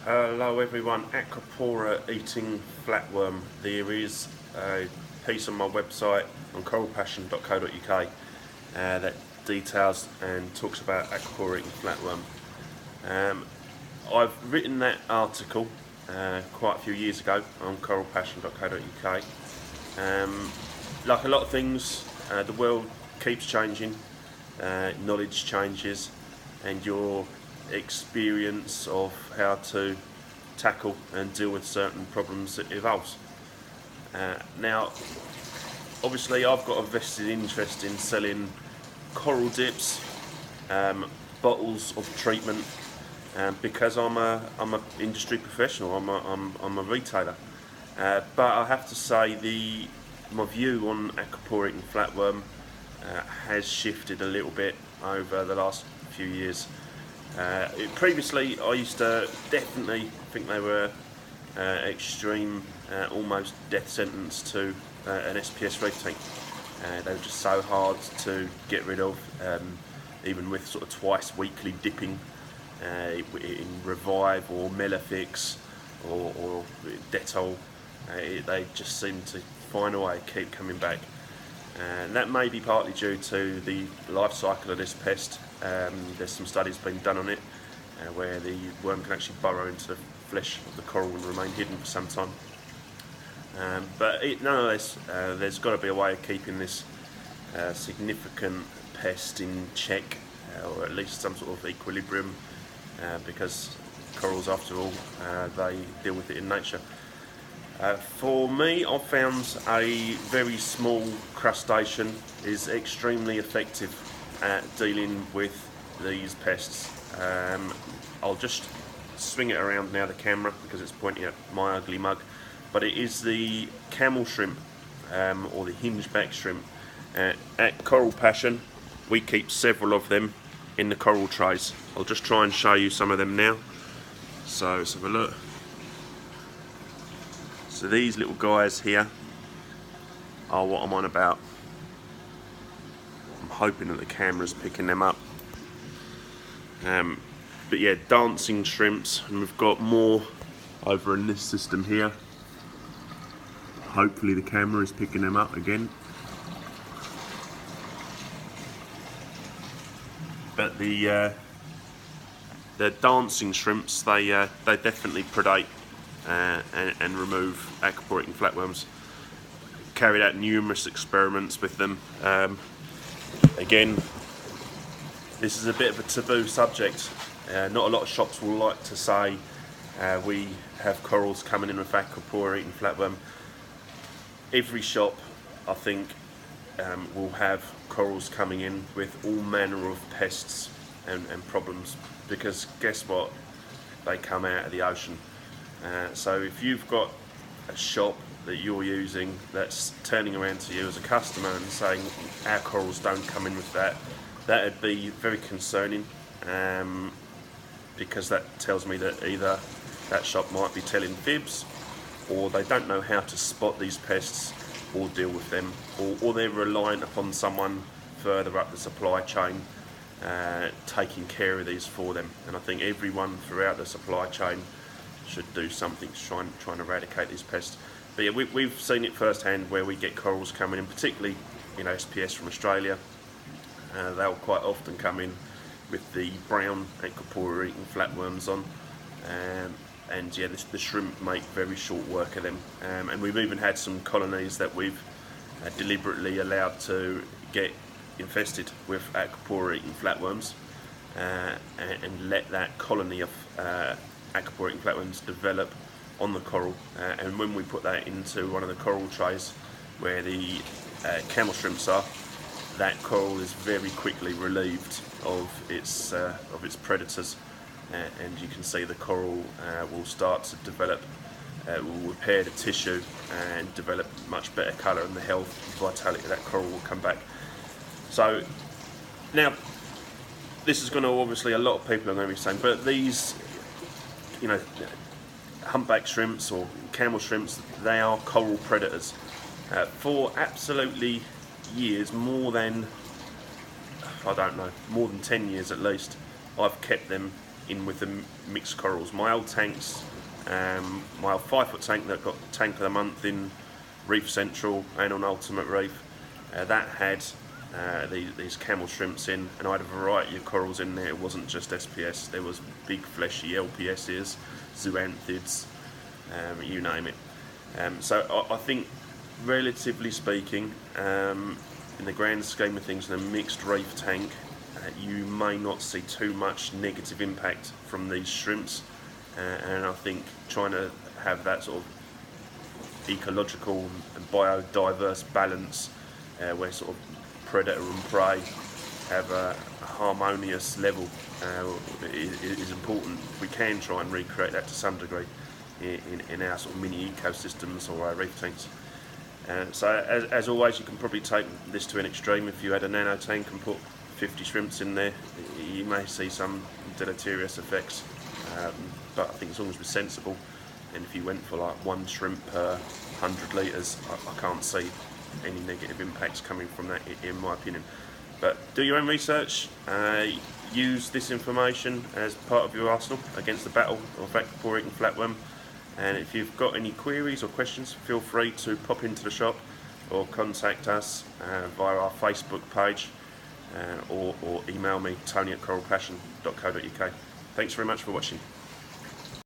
Hello everyone, Aquapora eating flatworm. There is a piece on my website on coralpassion.co.uk that details and talks about Aquapora eating flatworm. I've written that article quite a few years ago on coralpassion.co.uk. Like a lot of things, the world keeps changing, knowledge changes, and your experience of how to tackle and deal with certain problems that evolves. Now, obviously, I've got a vested interest in selling coral dips, bottles of treatment, because I'm a industry professional. I'm a retailer, but I have to say my view on Aquapora and flatworm has shifted a little bit over the last few years. Previously, I used to definitely think they were extreme, almost death sentence to an SPS reef tank. They were just so hard to get rid of, even with sort of twice weekly dipping in Revive or Melafix or Dettol. They just seem to find a way to keep coming back. And that may be partly due to the life cycle of this pest. There's some studies being done on it where the worm can actually burrow into the flesh of the coral and remain hidden for some time. But nonetheless, there's got to be a way of keeping this significant pest in check, or at least some sort of equilibrium, because corals, after all, they deal with it in nature. For me, I've found a very small crustacean is extremely effective at dealing with these pests. I'll just swing it around now, the camera, because it's pointing at my ugly mug, but it is the camel shrimp, or the hingeback shrimp. At Coral Passion, we keep several of them in the coral trays. I'll just try and show you some of them now. So let's have a look. So these little guys here are what I'm on about. I'm hoping that the camera's picking them up. But yeah, dancing shrimps, and we've got more over in this system here. Hopefully the camera is picking them up again. But the dancing shrimps, they definitely predate and remove Aquapora and flatworms. Carried out numerous experiments with them. Again, this is a bit of a taboo subject. Not a lot of shops will like to say we have corals coming in with Aquapora eating flatworm. Every shop, I think, will have corals coming in with all manner of pests and problems, because guess what? They come out of the ocean. So if you've got a shop that you're using that's turning around to you as a customer and saying our corals don't come in with that would be very concerning, because that tells me that either that shop might be telling fibs, or they don't know how to spot these pests or deal with them, or they're reliant upon someone further up the supply chain taking care of these for them. And I think everyone throughout the supply chain should do something to try and eradicate these pests. But yeah, we've seen it firsthand where we get corals coming in, particularly SPS from Australia. They'll quite often come in with the brown Aquapora eating flatworms on, and yeah, the shrimp make very short work of them. And we've even had some colonies that we've deliberately allowed to get infested with Aquapora eating flatworms, and let that colony of Aquapora eating flatworms develop on the coral, and when we put that into one of the coral trays where the camel shrimps are, that coral is very quickly relieved of its predators, and you can see the coral will start to develop, will repair the tissue and develop much better colour, and the health and vitality of that coral will come back. So now, this is going to, obviously, a lot of people are going to be saying, but these, humpback shrimps or camel shrimps, they are coral predators. For absolutely years, more than 10 years at least, I've kept them in with the mixed corals. My old tanks, my old 5-foot tank that got Tank of the Month in Reef Central and on Ultimate Reef, that had these camel shrimps in, and I had a variety of corals in there. It wasn't just SPS, there was big fleshy LPSs, zoanthids, you name it. So I think, relatively speaking, in the grand scheme of things, in a mixed reef tank, you may not see too much negative impact from these shrimps, and I think trying to have that sort of ecological and biodiverse balance, where sort of predator and prey have a harmonious level, is important. We can try and recreate that to some degree in our sort of mini ecosystems or our reef tanks. So as always, you can probably take this to an extreme. If you had a nano tank and put 50 shrimps in there, you may see some deleterious effects, but I think as long as we're sensible, and if you went for like 1 shrimp per 100 litres, I can't see any negative impacts coming from that, in my opinion. But do your own research, use this information as part of your arsenal against the battle of poor eating flatworm. And if you've got any queries or questions, feel free to pop into the shop or contact us via our Facebook page, or email me, tony@coralpassion.co.uk. Thanks very much for watching.